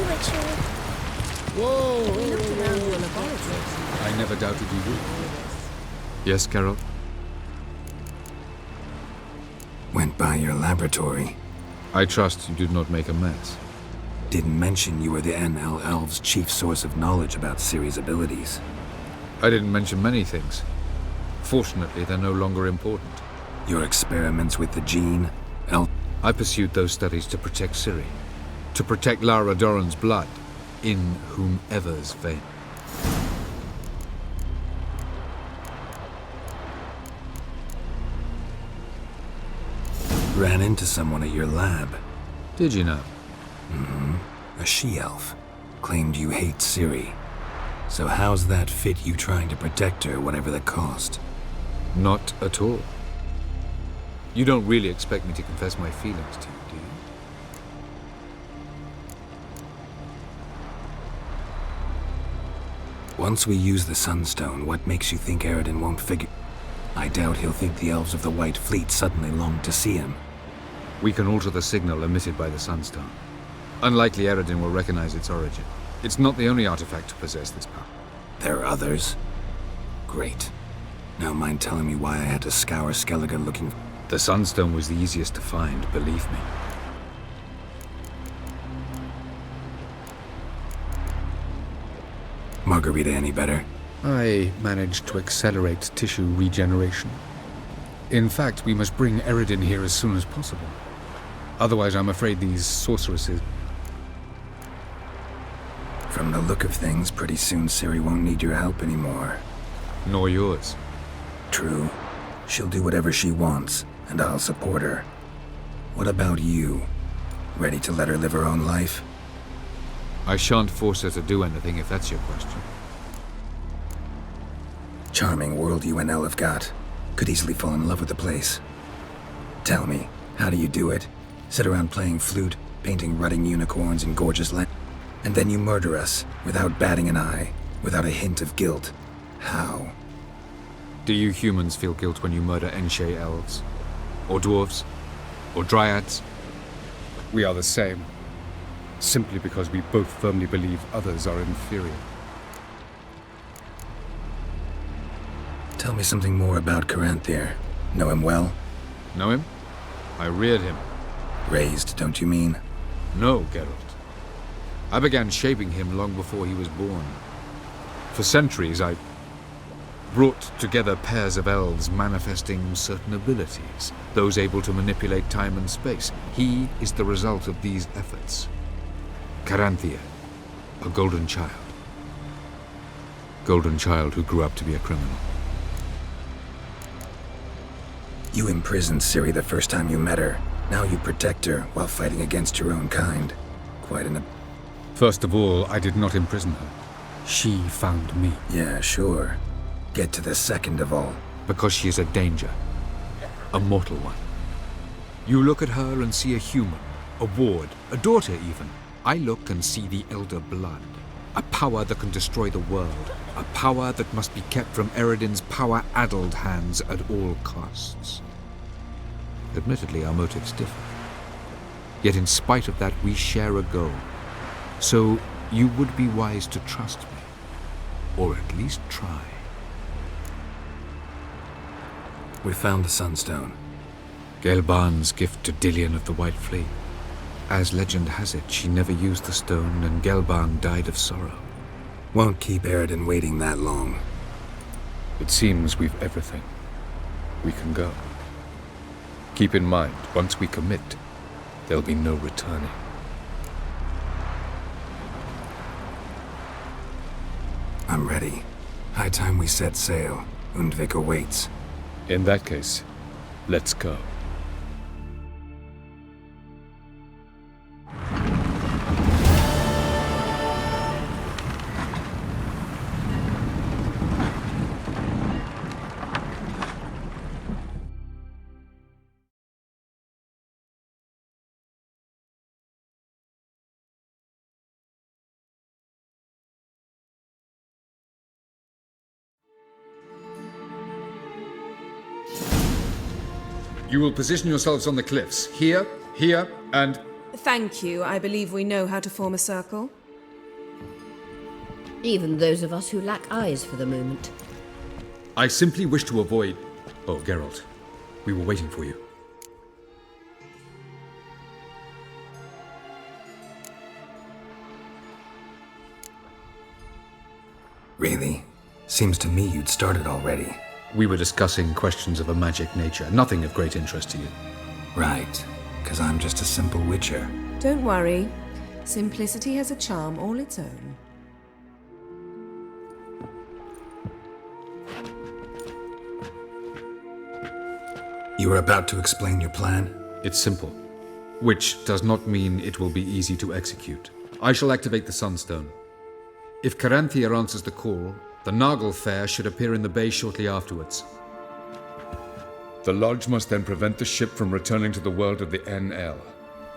Richard. Whoa! We looked around your laboratory. I never doubted you would. Yes, Carol? Went by your laboratory. I trust you did not make a mess. Didn't mention you were the NL Elves' chief source of knowledge about Ciri's abilities. I didn't mention many things. Fortunately, they're no longer important. Your experiments with the gene, I pursued those studies to protect Ciri. To protect Lara Doran's blood, in whomever's vein. Ran into someone at your lab. Did you know? A she-elf. Claimed you hate Ciri. So how's that fit you trying to protect her, whatever the cost? Not at all. You don't really expect me to confess my feelings to you, do you? Once we use the Sunstone, what makes you think Eredin won't figure? I doubt he'll think the Elves of the White Fleet suddenly longed to see him. We can alter the signal emitted by the Sunstone. Unlikely Eredin will recognize its origin. It's not the only artifact to possess this power. There are others? Great. Now mind telling me why I had to scour Skellige looking... The Sunstone was the easiest to find, believe me. Margarita any better? I managed to accelerate tissue regeneration. In fact, we must bring Eredin here as soon as possible. Otherwise, I'm afraid these sorceresses... From the look of things, pretty soon Ciri won't need your help anymore. Nor yours. True. She'll do whatever she wants, and I'll support her. What about you? Ready to let her live her own life? I shan't force her to do anything if that's your question. Charming world you and Elle have got. Could easily fall in love with the place. Tell me, how do you do it? Sit around playing flute, painting rutting unicorns in gorgeous land, and then you murder us, without batting an eye, without a hint of guilt. How? Do you humans feel guilt when you murder Enshe elves? Or dwarves? Or dryads? We are the same. Simply because we both firmly believe others are inferior. Tell me something more about Caranthir. Know him well? Know him? I reared him. Raised, don't you mean? No, Geralt. I began shaping him long before he was born. For centuries, I brought together pairs of elves manifesting certain abilities, those able to manipulate time and space. He is the result of these efforts. Caranthir, a golden child. Golden child who grew up to be a criminal. You imprisoned Ciri the first time you met her. Now you protect her while fighting against your own kind. Quite an... First of all, I did not imprison her. She found me. Yeah, sure. Get to the second of all. Because she is a danger. A mortal one. You look at her and see a human, a ward, a daughter even. I look and see the Elder Blood. A power that can destroy the world. A power that must be kept from Eredin's power-addled hands at all costs. Admittedly, our motives differ. Yet in spite of that, we share a goal. So you would be wise to trust me. Or at least try. We found the Sunstone. Gelban's gift to Dillion of the White Fleet. As legend has it, she never used the stone, and Gelban died of sorrow. Won't keep Eredin waiting that long. It seems we've everything. We can go. Keep in mind, once we commit, there'll be no returning. I'm ready. High time we set sail. Undvik awaits. In that case, let's go. You will position yourselves on the cliffs. Here, and... Thank you. I believe we know how to form a circle. Even those of us who lack eyes for the moment. I simply wish to avoid... Oh, Geralt. We were waiting for you. Really? Seems to me you'd started already. We were discussing questions of a magic nature, nothing of great interest to you. Right, because I'm just a simple witcher. Don't worry. Simplicity has a charm all its own. You were about to explain your plan? It's simple, which does not mean it will be easy to execute. I shall activate the Sunstone. If Caranthia answers the call, the Naglfar should appear in the bay shortly afterwards. The Lodge must then prevent the ship from returning to the world of the NL,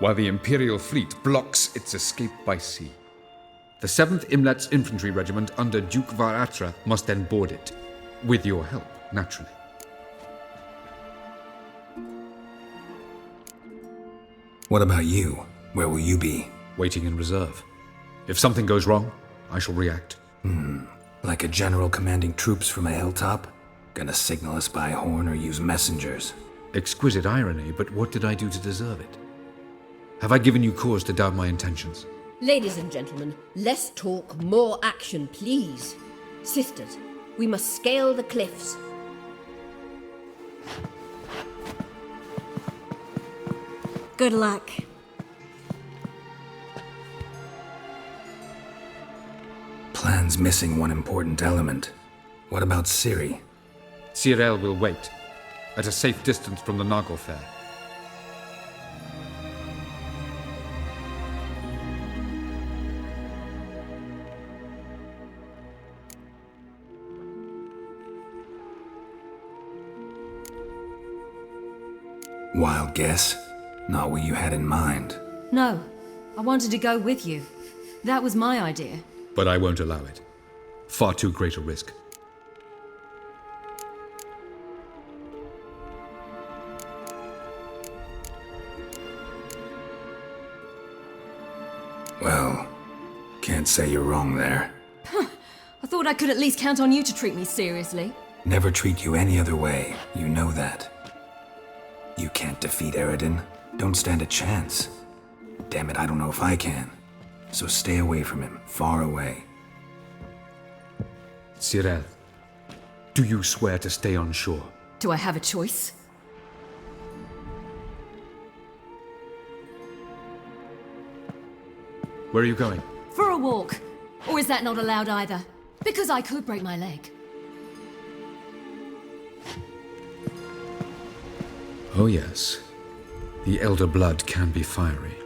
while the Imperial fleet blocks its escape by sea. The 7th Imlet's infantry regiment under Duke Var-Attre must then board it, with your help, naturally. What about you? Where will you be? Waiting in reserve. If something goes wrong, I shall react. Like a general commanding troops from a hilltop? Gonna signal us by horn or use messengers? Exquisite irony, but what did I do to deserve it? Have I given you cause to doubt my intentions? Ladies and gentlemen, less talk, more action, please. Sisters, we must scale the cliffs. Good luck. Plan's missing one important element. What about Ciri? Cyril will wait, at a safe distance from the Naglfar. Wild guess? Not what you had in mind. No, I wanted to go with you. That was my idea. But I won't allow it. Far too great a risk. Well, can't say you're wrong there. I thought I could at least count on you to treat me seriously. Never treat you any other way, you know that. You can't defeat Eredin. Don't stand a chance. Damn it, I don't know if I can. So stay away from him, far away. Cyril, do you swear to stay on shore? Do I have a choice? Where are you going? For a walk. Or is that not allowed either? Because I could break my leg. Oh yes. The Elder Blood can be fiery.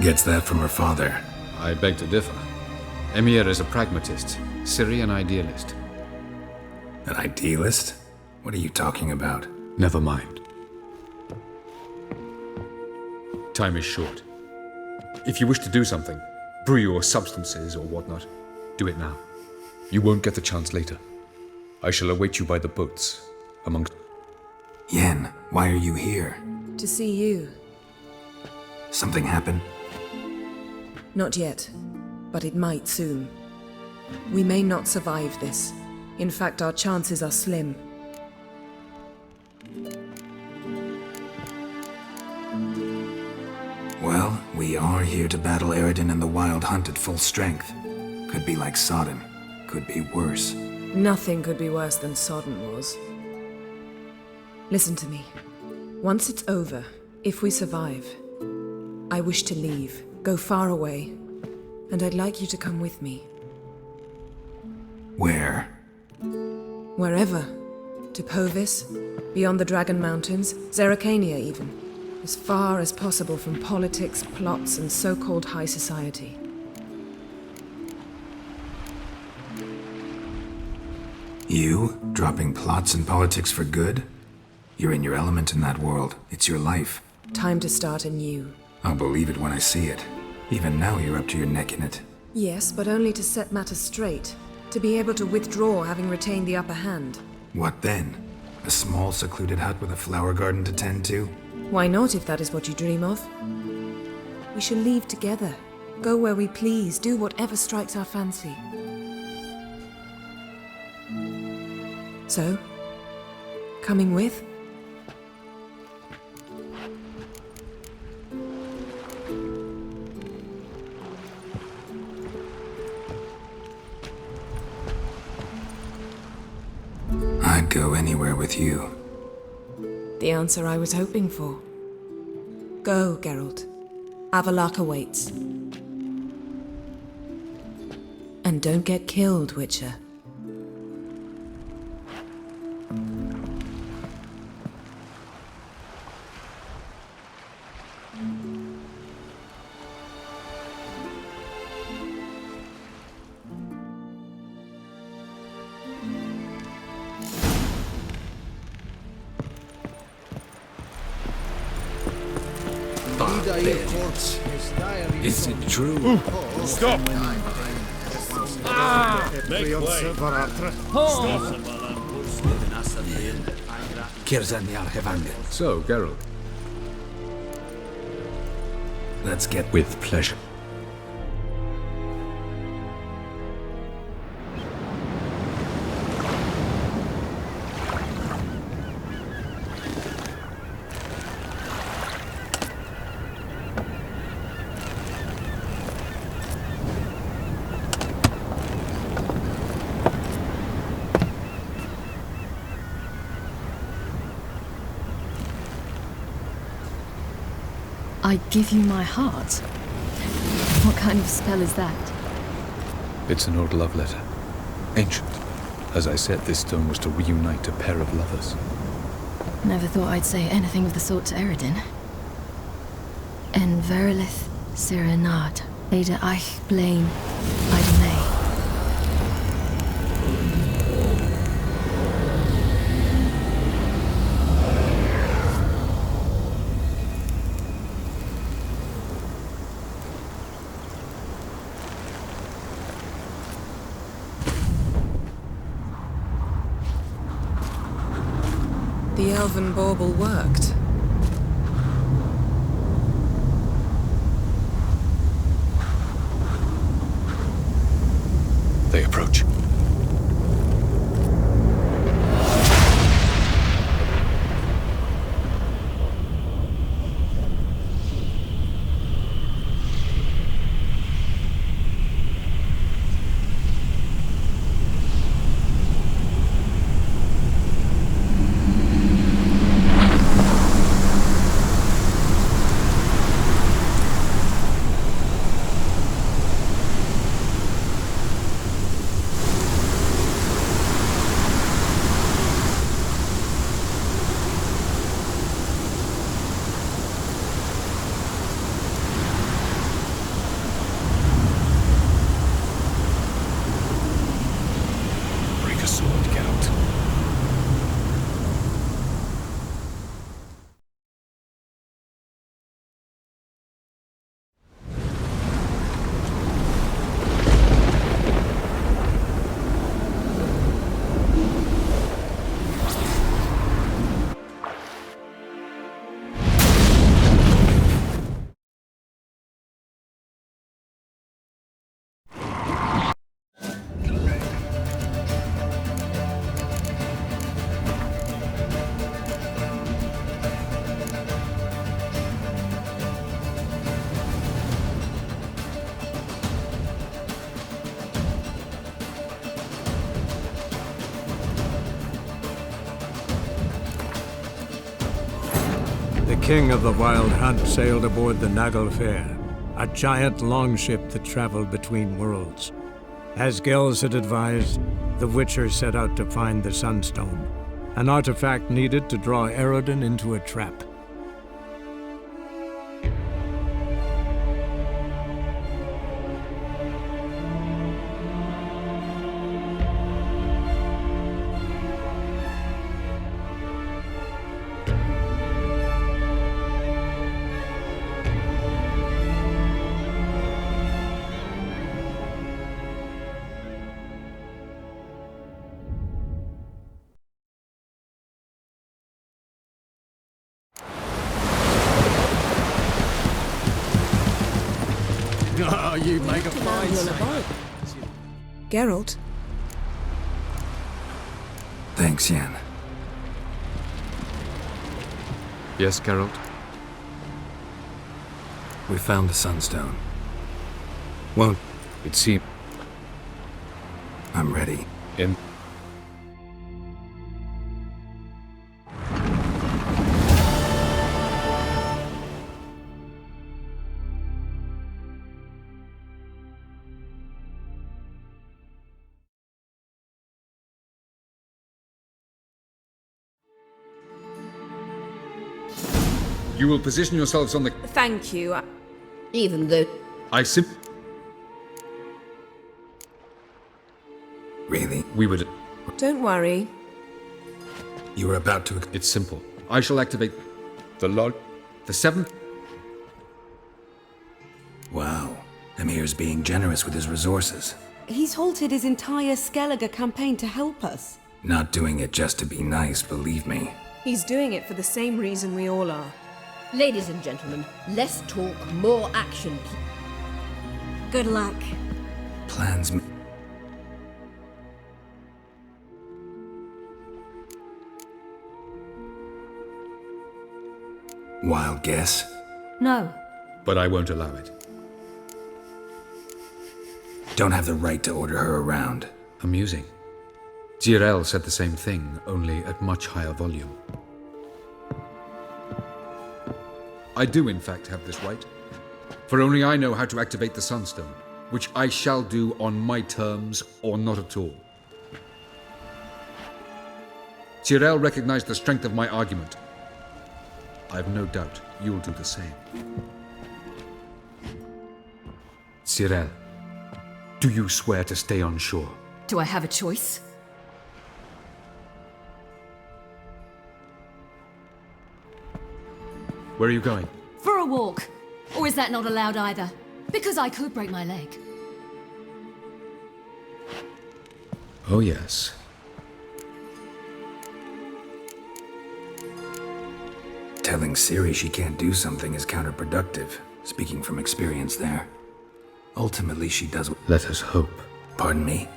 Gets that from her father. I beg to differ. Emhyr is a pragmatist, Ciri an idealist. An idealist? What are you talking about? Never mind. Time is short. If you wish to do something, brew your substances or whatnot, do it now. You won't get the chance later. I shall await you by the boats, amongst... Yen, why are you here? To see you. Something happened? Not yet, but it might soon. We may not survive this. In fact, our chances are slim. Well, we are here to battle Eredin and the Wild Hunt at full strength. Could be like Sodden. Could be worse. Nothing could be worse than Sodden was. Listen to me. Once it's over, if we survive, I wish to leave, go far away, and I'd like you to come with me. Where? Wherever. To Povis, beyond the Dragon Mountains, Zerrikania even. As far as possible from politics, plots, and so-called high society. You? Dropping plots and politics for good? You're in your element in that world. It's your life. Time to start anew. I'll believe it when I see it. Even now you're up to your neck in it. Yes, but only to set matters straight. To be able to withdraw having retained the upper hand. What then? A small secluded hut with a flower garden to tend to? Why not, if that is what you dream of? We shall leave together. Go where we please, do whatever strikes our fancy. So, coming with? I'd go anywhere with you. The answer I was hoping for. Go, Geralt. Avalok awaits. And don't get killed, Witcher. Is it true? Stop! Make way! So, Geralt. Let's get With pleasure. I give you my heart? What kind of spell is that? It's an old love letter. Ancient. As I said, this stone was to reunite a pair of lovers. Never thought I'd say anything of the sort to Eredin. En verilith serenad, Ada eich blaen, Ida May. The elven bauble worked. They approach. Break a sword, Geralt. The king of the Wild Hunt sailed aboard the Naglfar, a giant longship that traveled between worlds. As Gels had advised, the Witcher set out to find the Sunstone, an artifact needed to draw Eredin into a trap. Oh, you make a fine sight. Geralt, Thanks, Yen. Yes, Geralt? We found the Sunstone. Won't... It seemed I'm ready. in. You will position yourselves on the. thank you. Even though I Really? We would. Don't worry. You were about to... It's simple. I shall activate the log. The seventh. Wow. Emir's being generous with his resources. He's halted his entire Skellige campaign to help us. Not doing it just to be nice, believe me. He's doing it for the same reason we all are. Ladies and gentlemen, less talk, more action. Good luck. Plans... Wild guess? No. But I won't allow it. Don't have the right to order her around. Amusing. Tyrell said the same thing, only at much higher volume. I do, in fact, have this right. For only I know how to activate the Sunstone, which I shall do on my terms or not at all. Tyrell recognized the strength of my argument. I've no doubt you'll do the same. Tyrell, do you swear to stay on shore? Do I have a choice? Where are you going? For a walk. Or is that not allowed either? Because I could break my leg. Oh, yes. Telling Ciri she can't do something is counterproductive, speaking from experience there. Ultimately, she does what... Let us hope. Pardon me?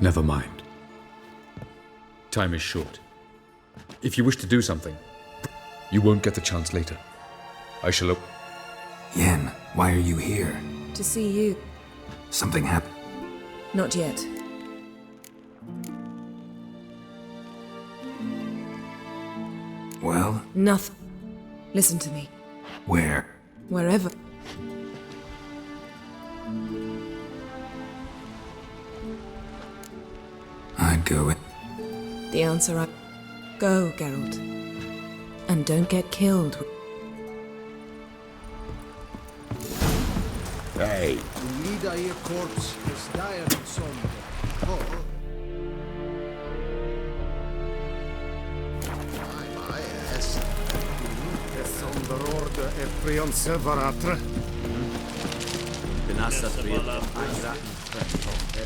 Never mind. Time is short. If you wish to do something, you won't get the chance later. I shall... Yen, why are you here? To see you. Something happened? Not yet. Well, Nothing. Listen to me. where? Wherever. I'd go with... The answer I... Go, Geralt. And don't get killed. Hey, Lida ihr Korps ist daher Sonde. Oh. Mai est. Sonderorde e prion sevaratre.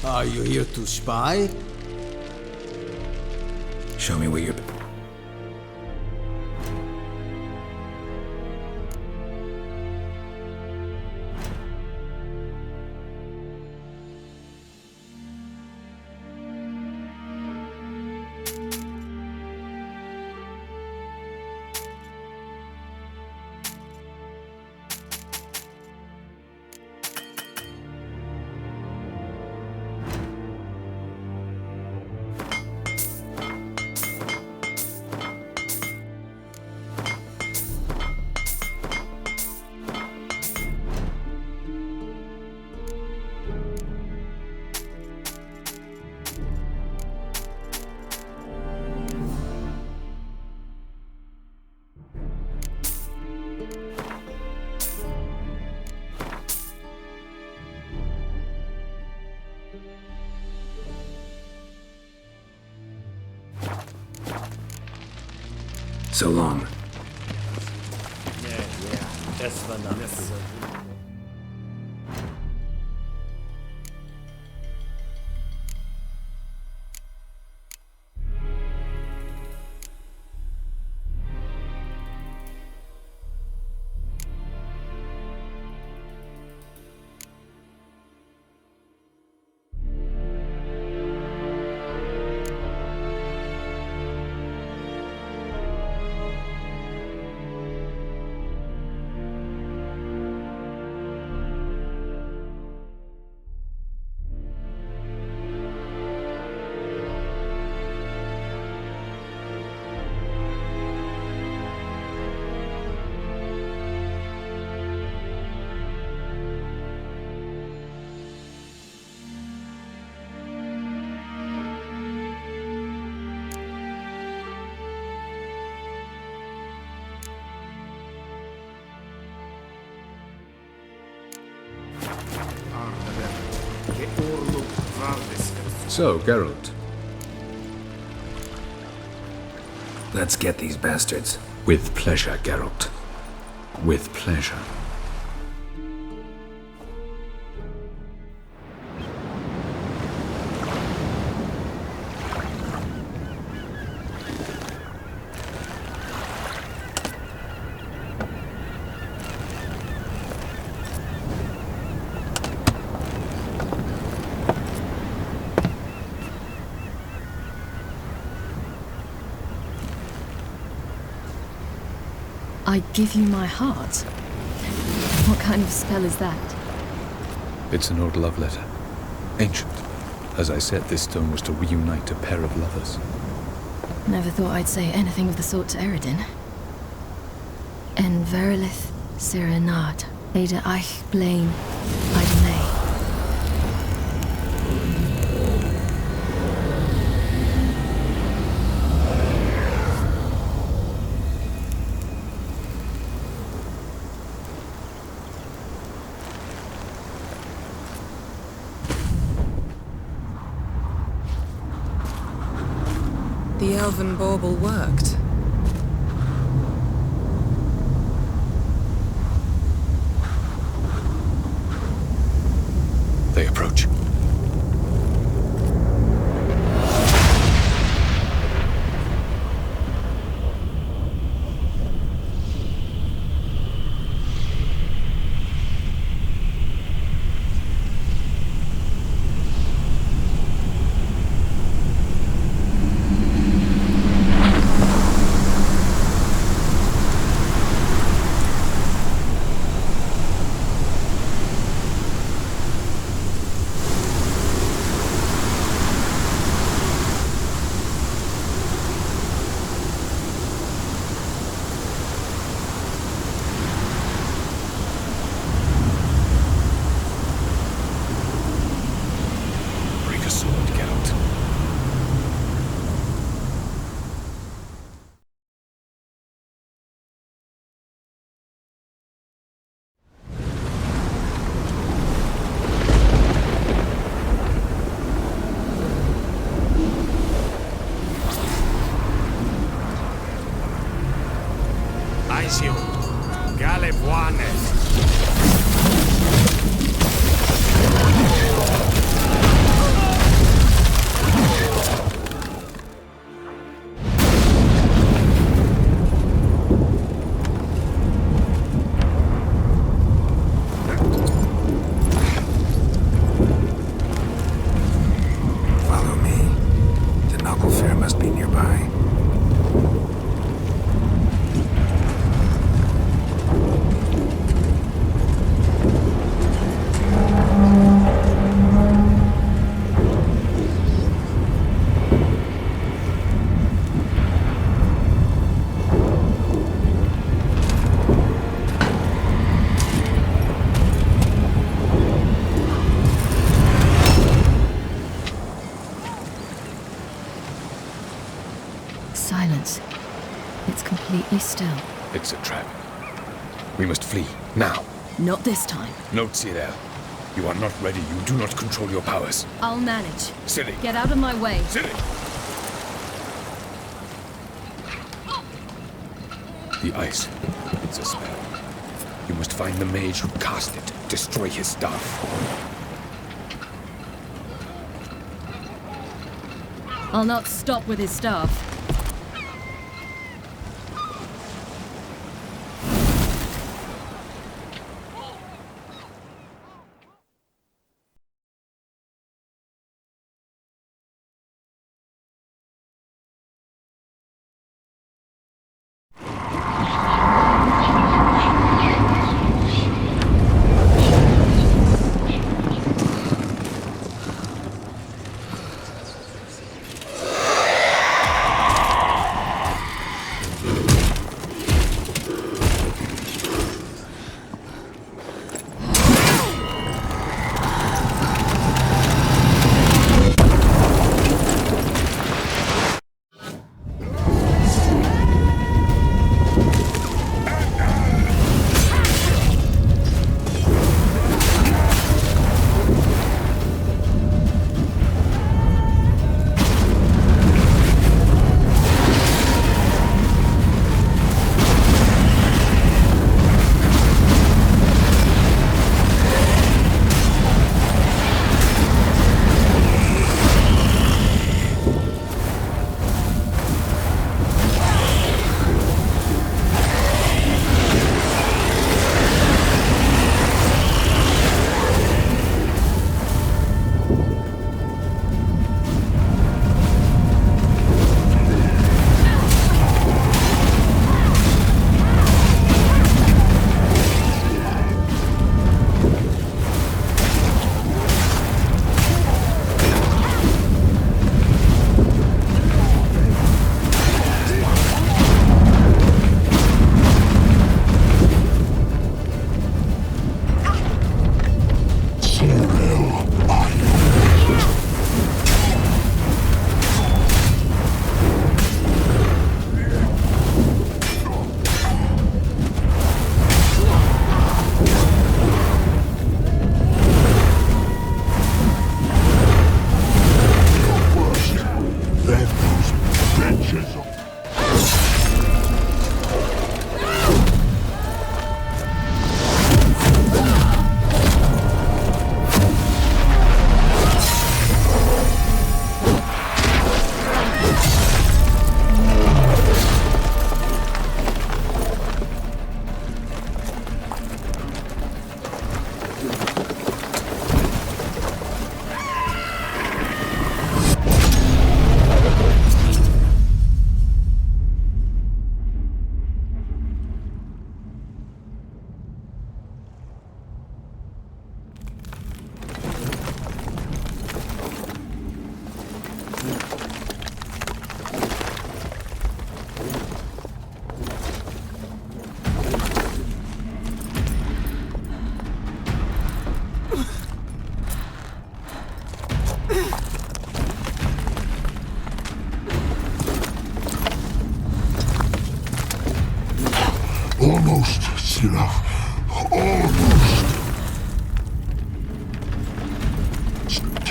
Are you here to spy? Show me where you're... So long. So, Geralt, Let's get these bastards. With pleasure, Geralt. With pleasure. I give you my heart? What kind of spell is that? it's an old love letter. Ancient. As I said, this stone was to reunite a pair of lovers. Never thought I'd say anything of the sort to Eredin. En Verilith Sirenad, Ada Eich Blaine, Idemay. The elven bauble worked. They approach. Follow me. The Naglfar must be nearby. Silence. It's completely still. It's a trap. We must flee, now. Not this time. No, Cyril. You are not ready. You do not control your powers. I'll manage. Ciri! Get out of my way. Ciri! The ice. It's a spell. You must find the mage who cast it. Destroy his staff. I'll not stop with his staff.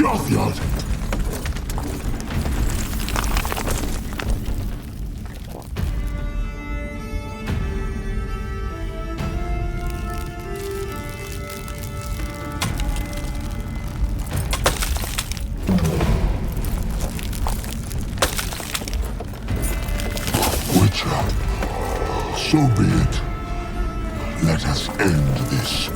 Wrathyard! Witcher, so be it. Let us end this.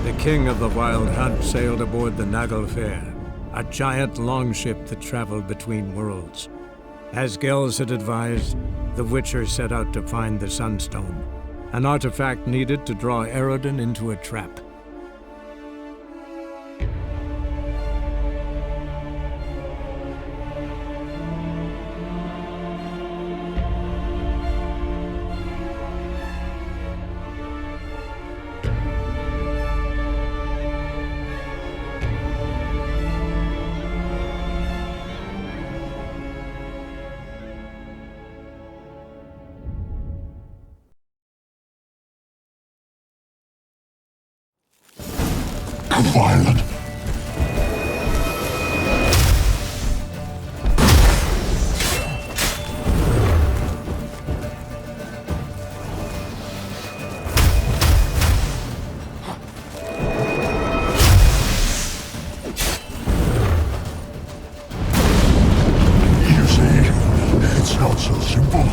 The king of the Wild Hunt sailed aboard the Naglfar, a giant longship that traveled between worlds. As Gels had advised, the Witcher set out to find the Sunstone, an artifact needed to draw Eredin into a trap. Violent. You see, it's not so simple.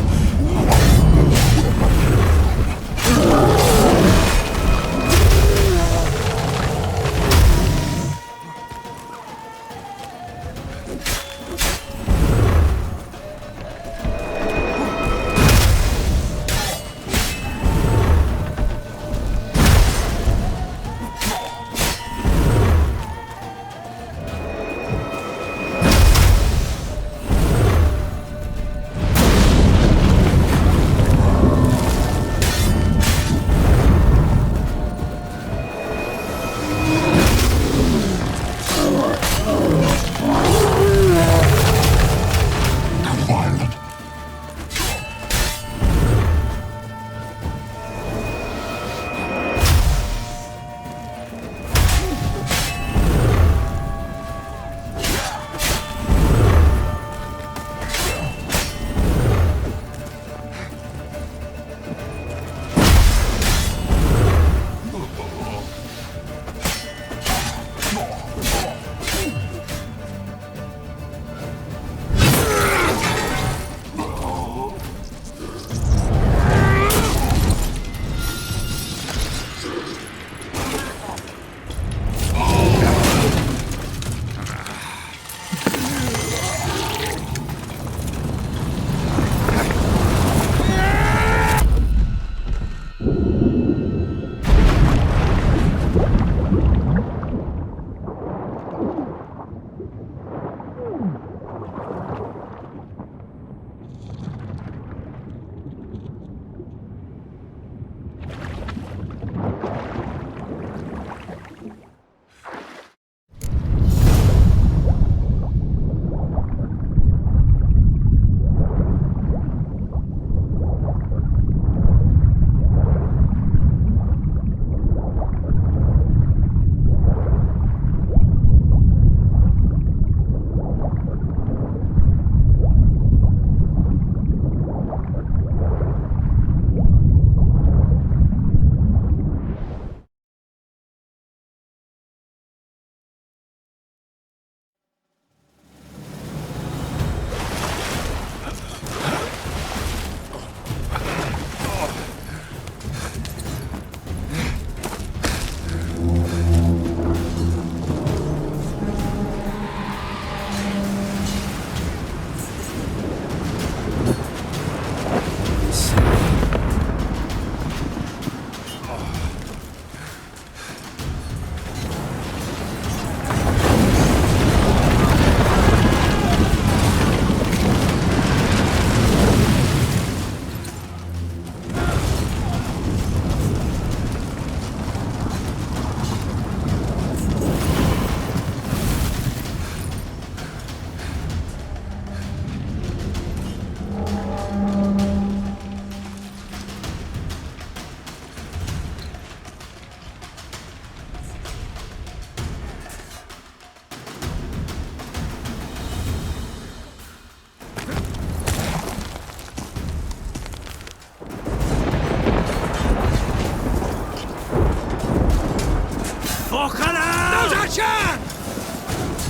chance!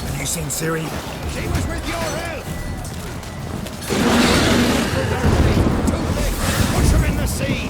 Have you seen Ciri? She was with your help! Push her in the sea!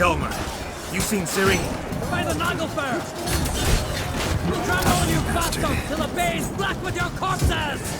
Hjalmar, you seen Ciri? By the Naglfar! We'll drown all you bastards till the bay's black with your corpses!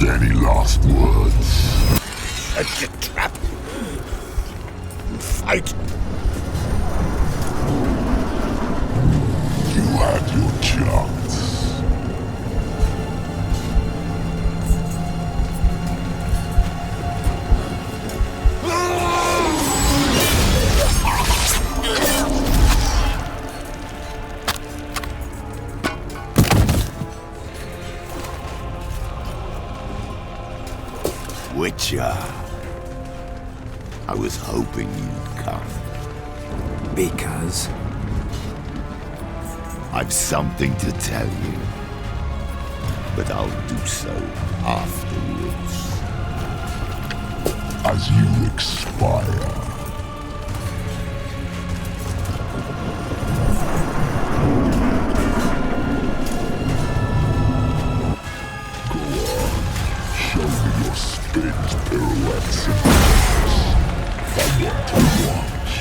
Any last words? Such a trap! Fight! You had your chance. Witcher. I was hoping you'd come. Because? I've something to tell you. But I'll do so afterwards. As you expire. Spins, pirouettes, and flips. I want to watch.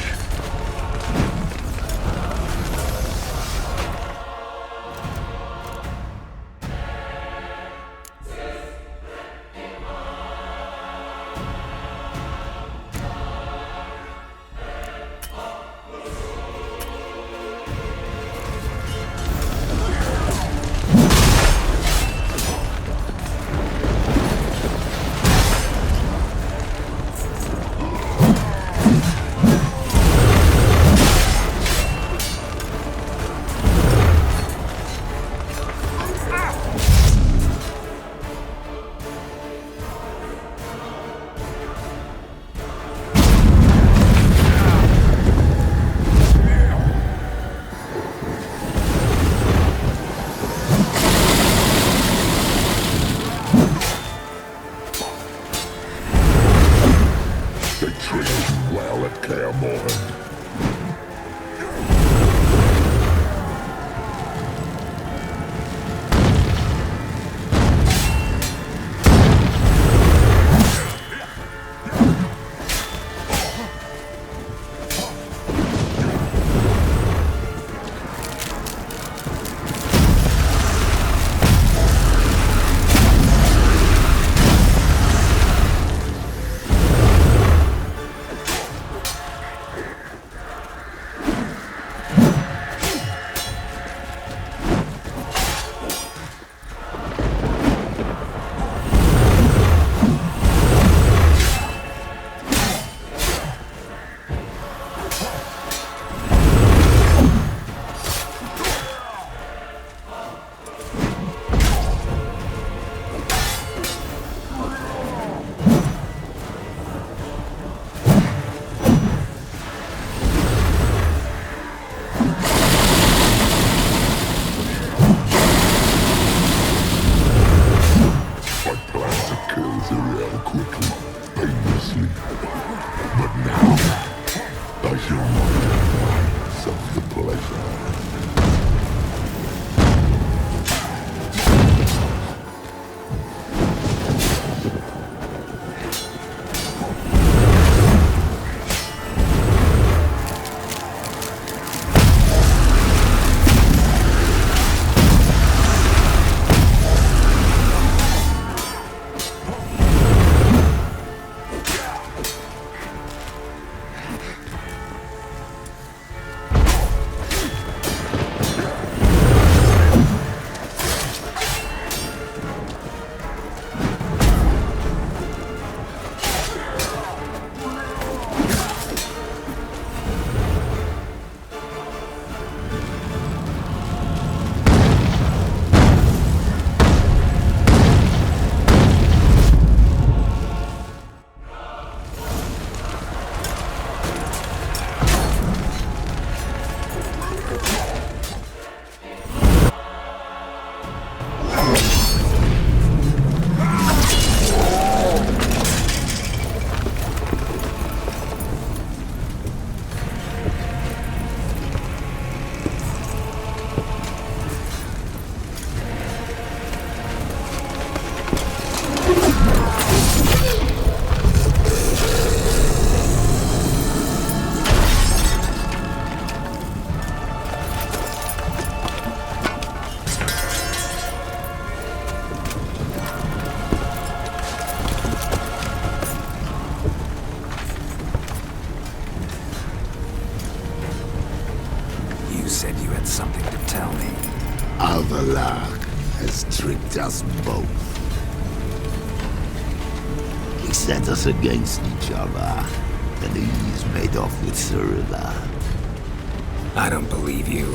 something to tell me. Alvalar has tricked us both. He set us against each other, and he's made off with Cirilla. I don't believe you.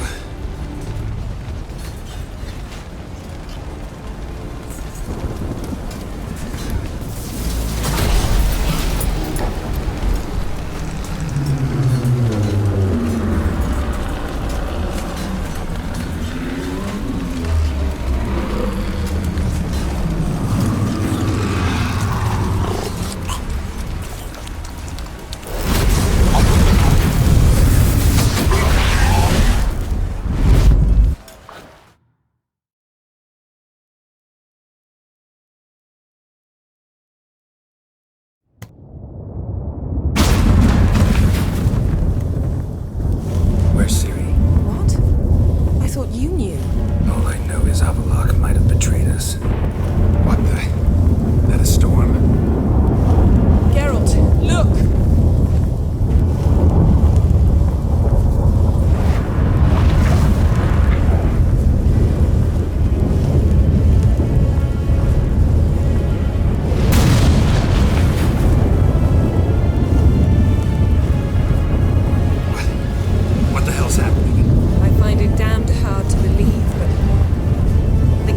I find it damned hard to believe, but the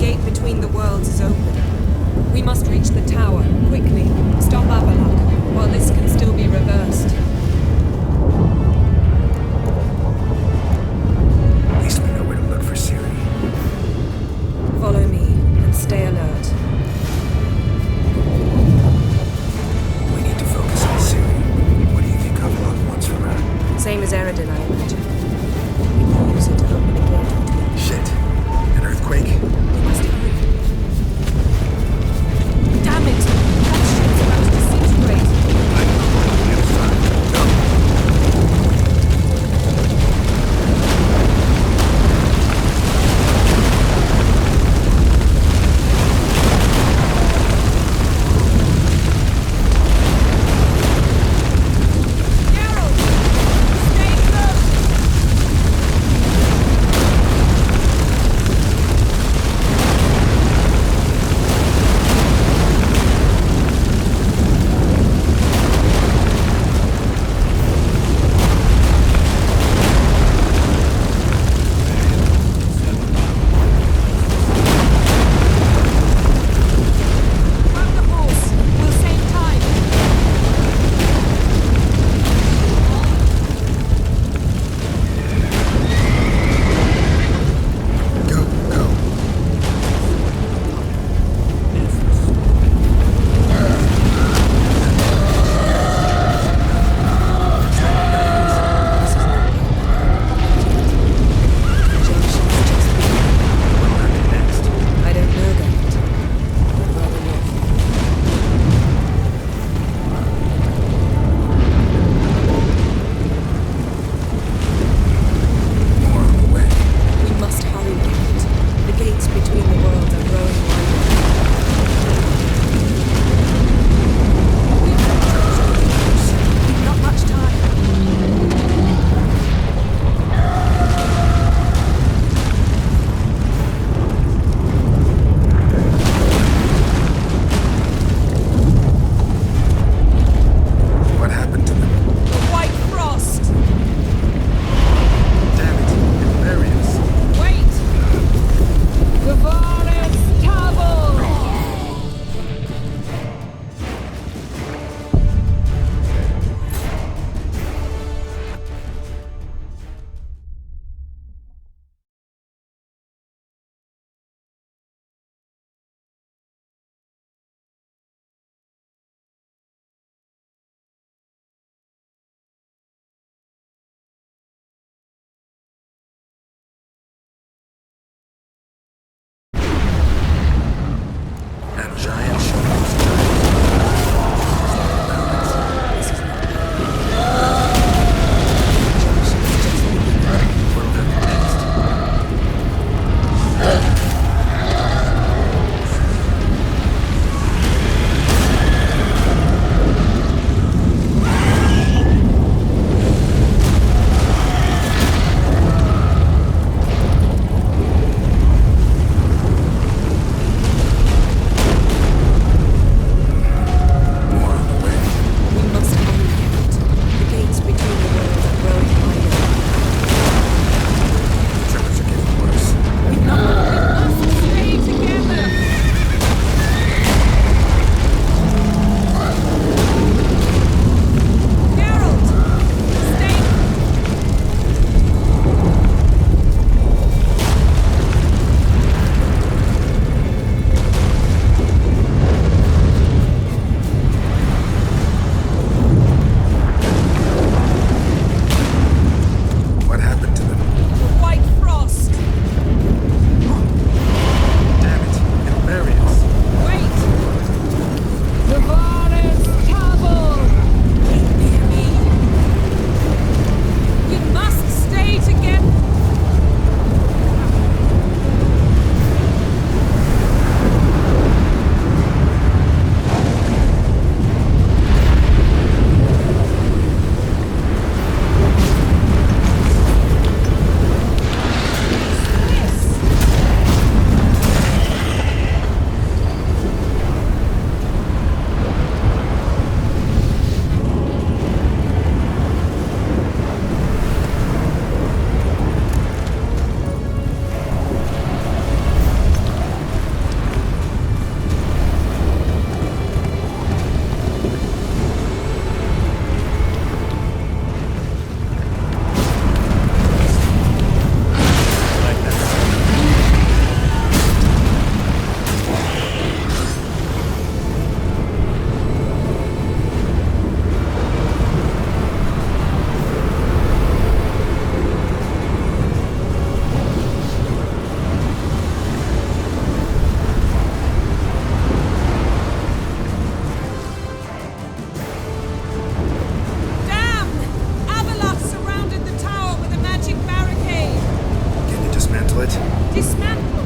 it. Dismantle!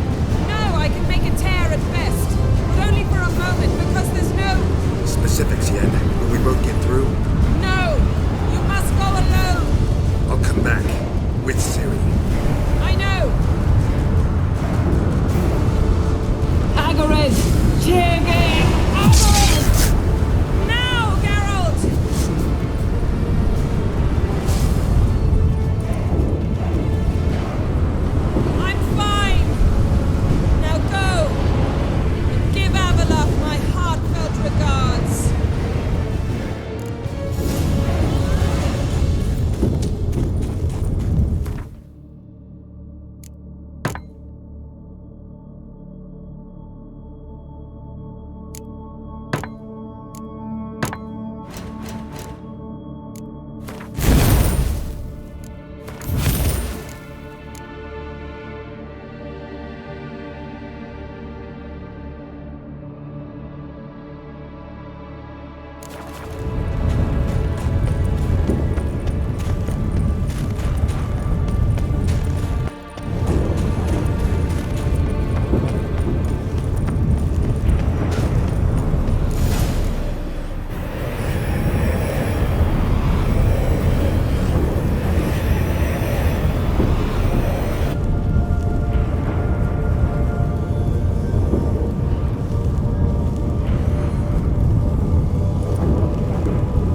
No, I can make a tear at best. But only for a moment, because there's no... Specifics, Yen. Will we both get through? No! You must go alone! I'll come back. With Ciri. I know! Agared! Tirgay! Agared! Now, Geralt! I'm fine! Now go! And give Avalok my heartfelt regards!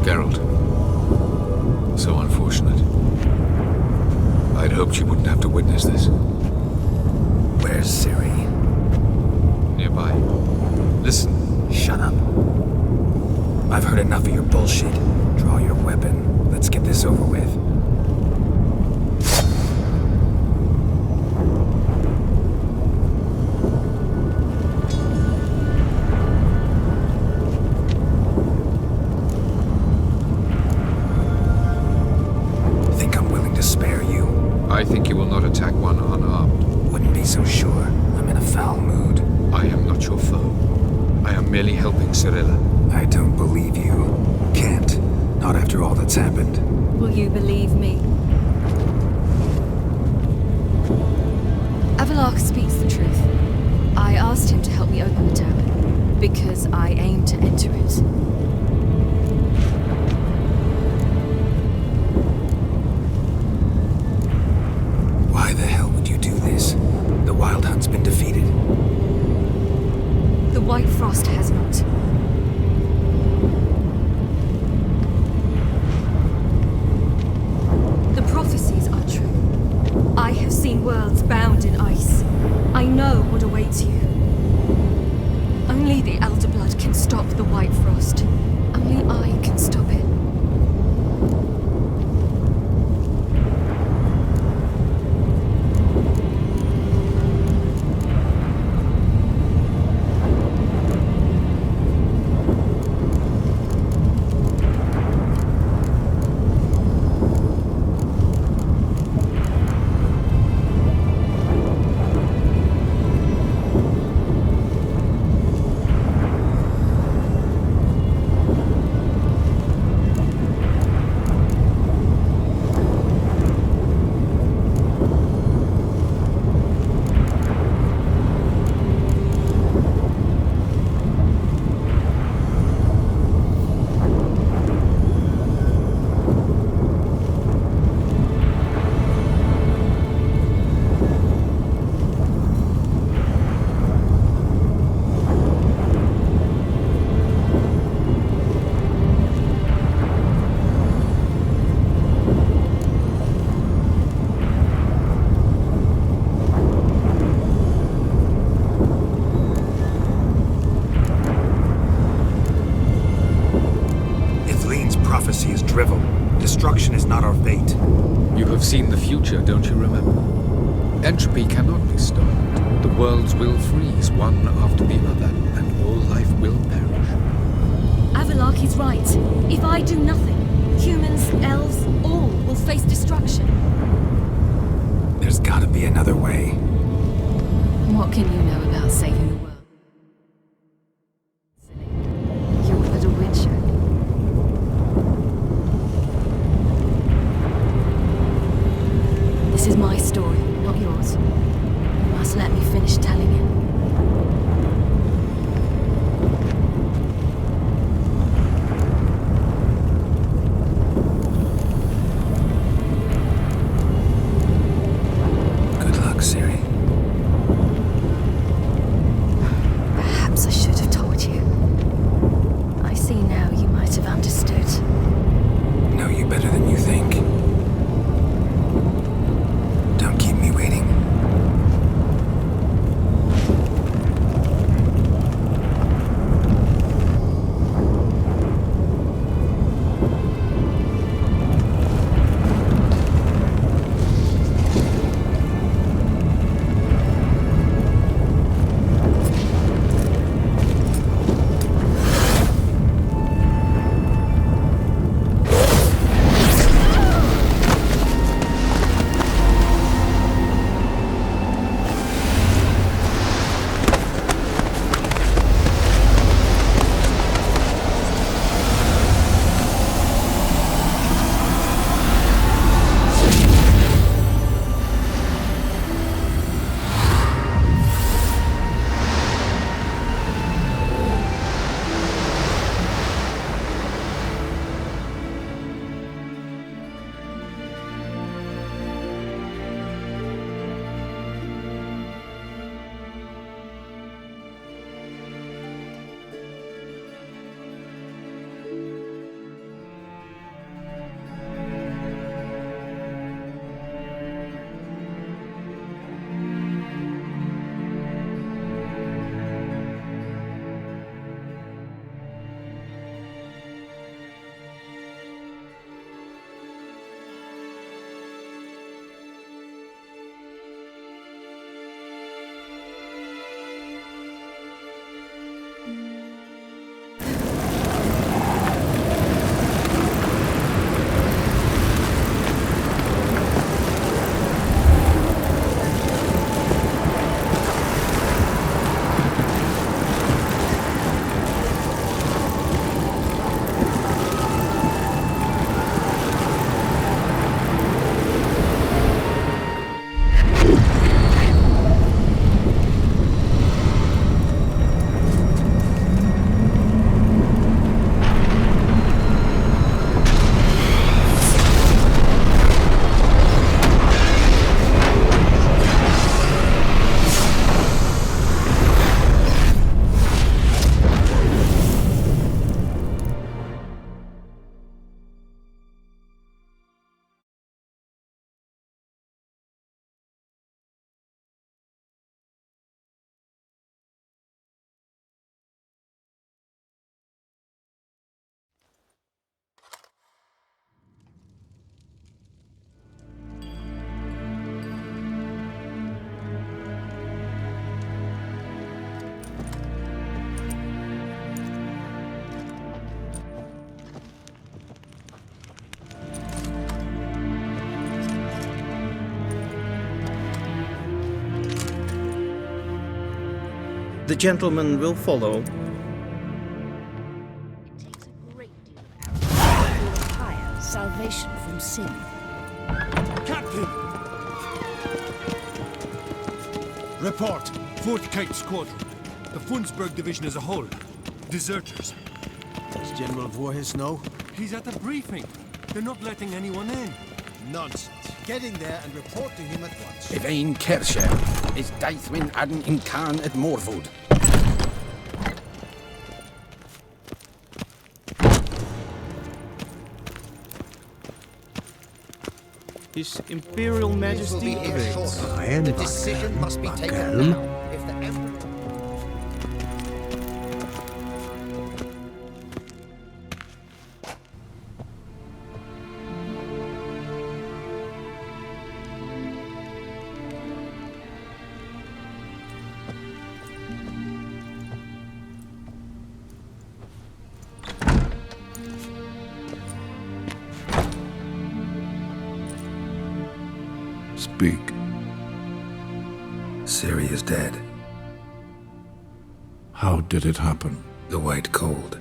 Geralt. So unfortunate. I'd hoped you wouldn't have to witness this. Where's Ciri? Nearby. Listen. Shut up. I've heard enough of your bullshit. Draw your weapon. Let's get this over with. Think I'm willing to spare you? I think you will not attack one unarmed. Wouldn't be so sure. I'm in a foul mood. I am not your foe. I am merely helping Cirilla. I don't believe you. Can't. Not after all that's happened. Will you believe me? Avalok speaks the truth. I asked him to help me open the tower, because I aim to enter it. Why the hell would you do this? The Wild Hunt's been defeated. The White Frost has not. The prophecies are true. I have seen worlds bound in ice. I know what awaits you. Only the Elder Blood can stop the White Frost. Only I can stop it. Prophecy is drivel. Destruction is not our fate. You have seen the future, don't you remember? Entropy cannot be stopped. The worlds will freeze, one after the other, and all life will perish. Avalok is right. If I do nothing, humans, elves, all will face destruction. There's gotta be another way. What can you know about saving the world? You're but a witcher. This is my story, not yours. The gentleman will follow. Salvation from sin. Captain! Report. 4th Kite Squadron. The Funsberg Division as a whole. Deserters. Does General Voorhis know? He's at the briefing. They're not letting anyone in. Nonsense. Get in there and report to him at once. Evain Kersher is Daithwin Adden in Khan at Morwood. His Imperial Majesty awaits. The decision must be taken now. If the Emperor... Speak. Ciri is dead. How did it happen? The White Cold.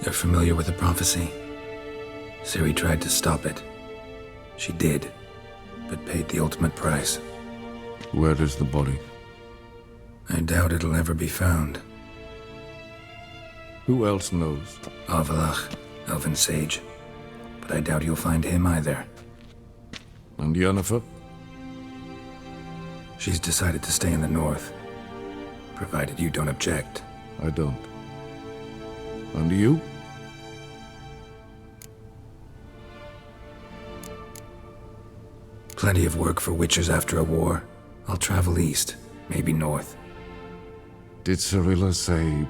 You're familiar with the prophecy? Ciri tried to stop it. She did, but paid the ultimate price. Where is the body? I doubt it'll ever be found. Who else knows? Avalach, Elven Sage. But I doubt you'll find him either. And Yennefer? She's decided to stay in the north. Provided you don't object. I don't. And you? Plenty of work for witchers after a war. I'll travel east, maybe north. Did Cirilla say...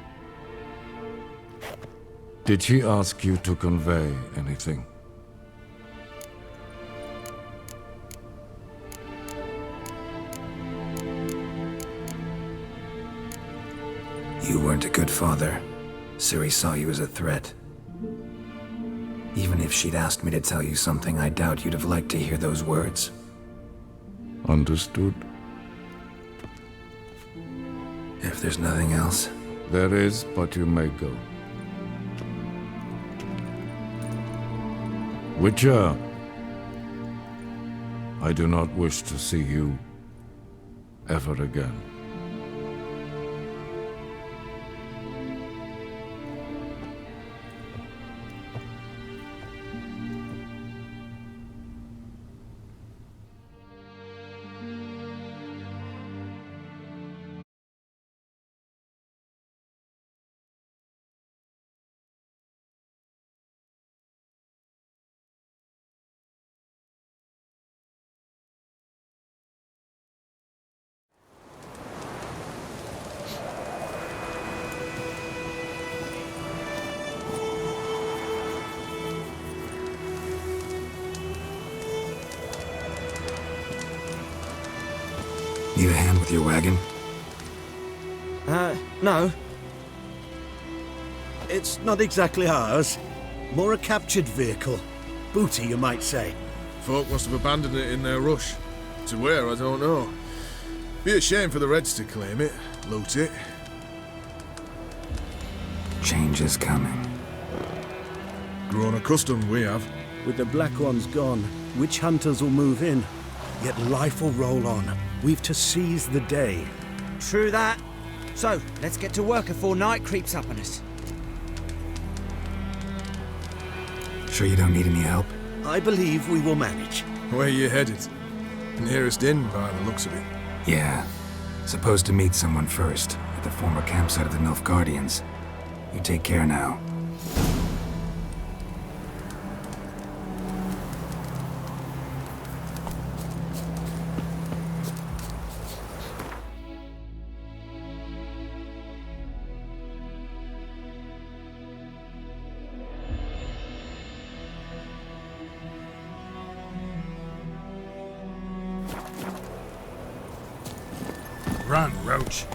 Did she ask you to convey anything? You weren't a good father. Ciri saw you as a threat. Even if she'd asked me to tell you something, I doubt you'd have liked to hear those words. Understood. If there's nothing else... There is, but you may go. Witcher, I do not wish to see you ever again. Need a hand with your wagon? No. It's not exactly ours. More a captured vehicle. Booty, you might say. Folk must have abandoned it in their rush. To where, I don't know. Be a shame for the Reds to claim it, loot it. Change is coming. Grown accustomed, we have. With the Black Ones gone, witch hunters will move in. Yet life will roll on. We've to seize the day. True that. So, let's get to work before night creeps up on us. Sure you don't need any help? I believe we will manage. Where you headed? Nearest inn, by the looks of it. Yeah. Supposed to meet someone first, at the former campsite of the Nilfgaardians. You take care now. Run, Roach.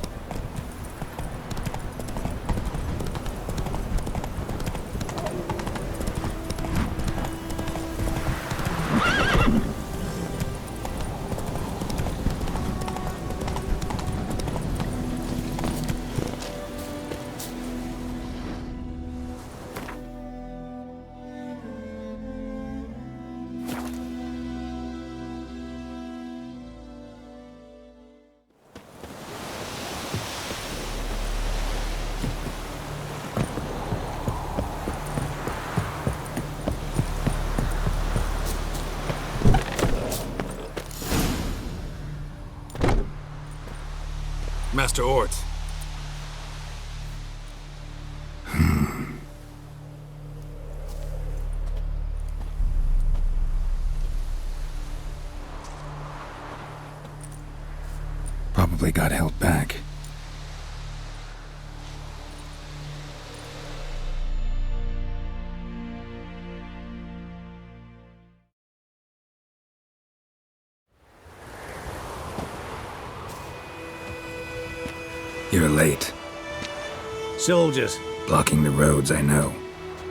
Master Ort. Probably got held back. You're late. Soldiers. Blocking the roads, I know.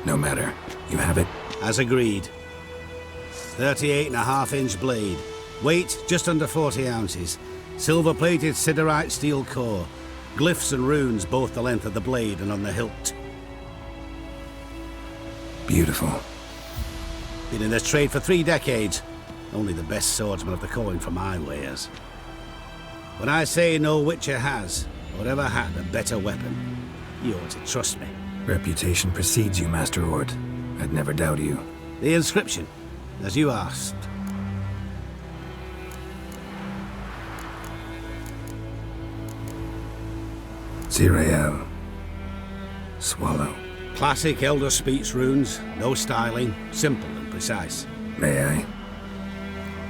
No matter. You have it? As agreed. 38.5-inch blade. Weight just under 40 ounces. Silver-plated siderite steel core. Glyphs and runes both the length of the blade and on the hilt. Beautiful. Been in this trade for 3 decades. Only the best swordsmen of the calling for my wares. When I say no Witcher has, or ever had, a better weapon, you ought to trust me. Reputation precedes you, Master Ort. I'd never doubt you. The inscription, as you asked. Zirael. Swallow. Classic Elder Speech runes, no styling, simple and precise. May I?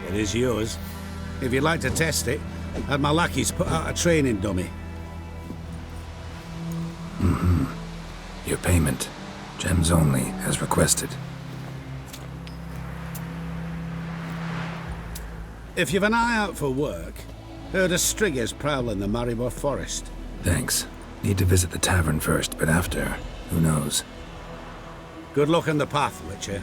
It is yours. If you'd like to test it, have my lackeys put out a training dummy. Your payment. Gems only, as requested. If you've an eye out for work, heard of Striggers prowling the Maribor Forest. Thanks. Need to visit the tavern first, but after, who knows? Good luck on the path, Witcher.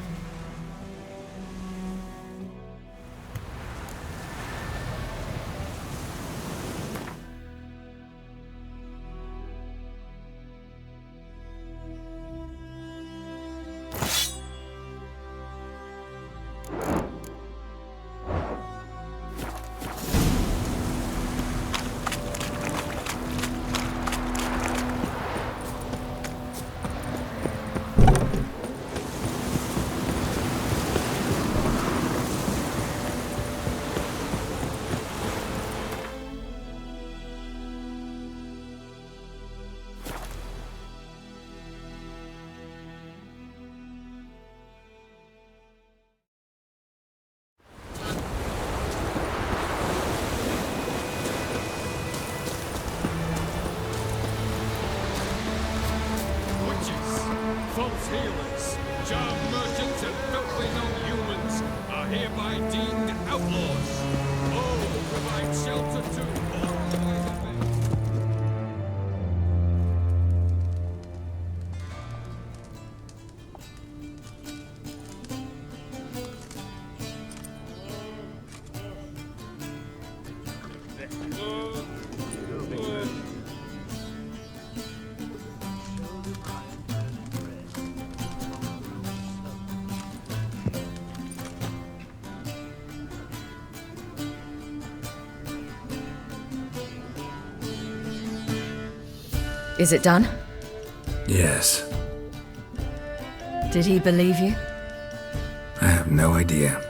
False healers, charm merchants, and filthy non-humans are hereby deemed outlaws. All who provide shelter to or otherwise offend. Is it done? Yes. Did he believe you? I have no idea.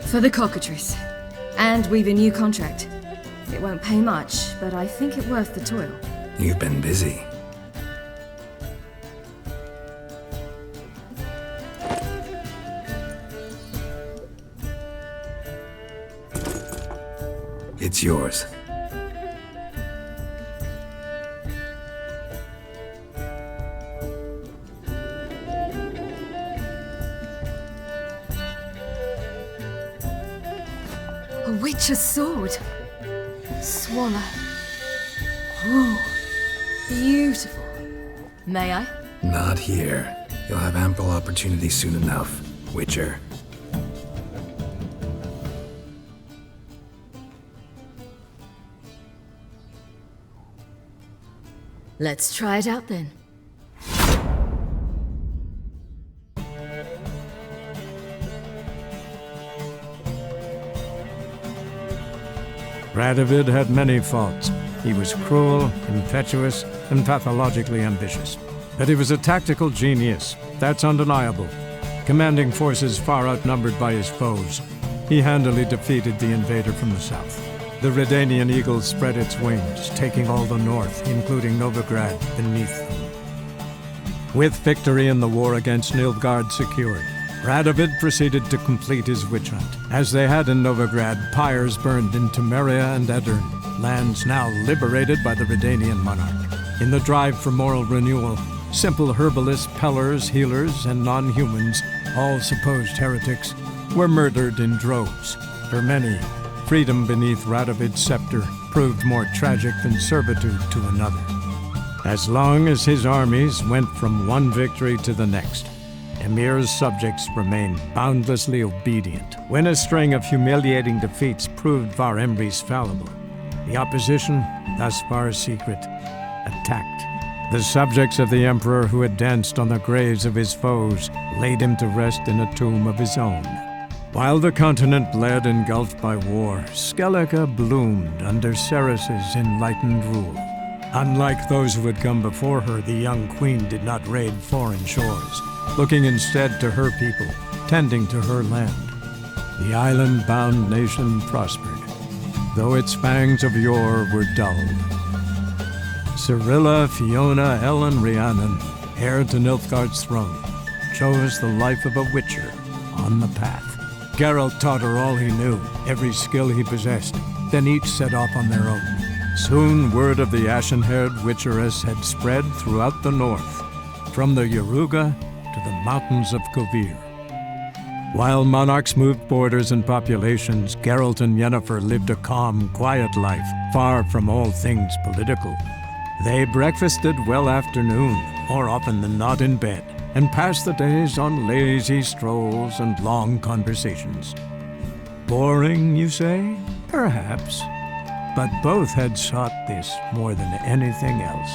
For the cockatrice. And we've a new contract. It won't pay much, but I think it worth the toil. You've been busy. It's yours. A witch's sword. Swallow. Whoa. Beautiful. May I? Not here. You'll have ample opportunity soon enough, Witcher. Let's try it out then. Radovid had many faults. He was cruel, impetuous, and pathologically ambitious. But he was a tactical genius, that's undeniable, commanding forces far outnumbered by his foes. he handily defeated the invader from the south. The Redanian eagle spread its wings, taking all the north, including Novigrad, beneath them. With victory in the war against Nilfgaard secured, Radovid proceeded to complete his witch hunt. As they had in Novigrad, pyres burned in Temeria and Aedirn, lands now liberated by the Redanian monarch. In the drive for moral renewal, simple herbalists, pellers, healers, and non-humans, all supposed heretics, were murdered in droves. For many, freedom beneath Radovid's scepter proved more tragic than servitude to another. As long as his armies went from one victory to the next, Emir's subjects remained boundlessly obedient. When a string of humiliating defeats proved Var Emreis fallible, the opposition, thus far secret, attacked. The subjects of the Emperor who had danced on the graves of his foes laid him to rest in a tomb of his own. While the continent bled engulfed by war, Skellige bloomed under Ceres's enlightened rule. Unlike those who had come before her, the young queen did not raid foreign shores, looking instead to her people, tending to her land. The island-bound nation prospered, though its fangs of yore were dulled. Cirilla, Fiona, Ellen, Rhiannon, heir to Nilfgaard's throne, chose the life of a witcher on the path. Geralt taught her all he knew, every skill he possessed, then each set off on their own. Soon word of the ashen-haired witcheress had spread throughout the north, from the Yaruga to the mountains of Kovir. While monarchs moved borders and populations, Geralt and Yennefer lived a calm, quiet life, far from all things political. They breakfasted well after noon, more often than not in bed, and passed the days on lazy strolls and long conversations. Boring, you say? Perhaps. But both had sought this more than anything else.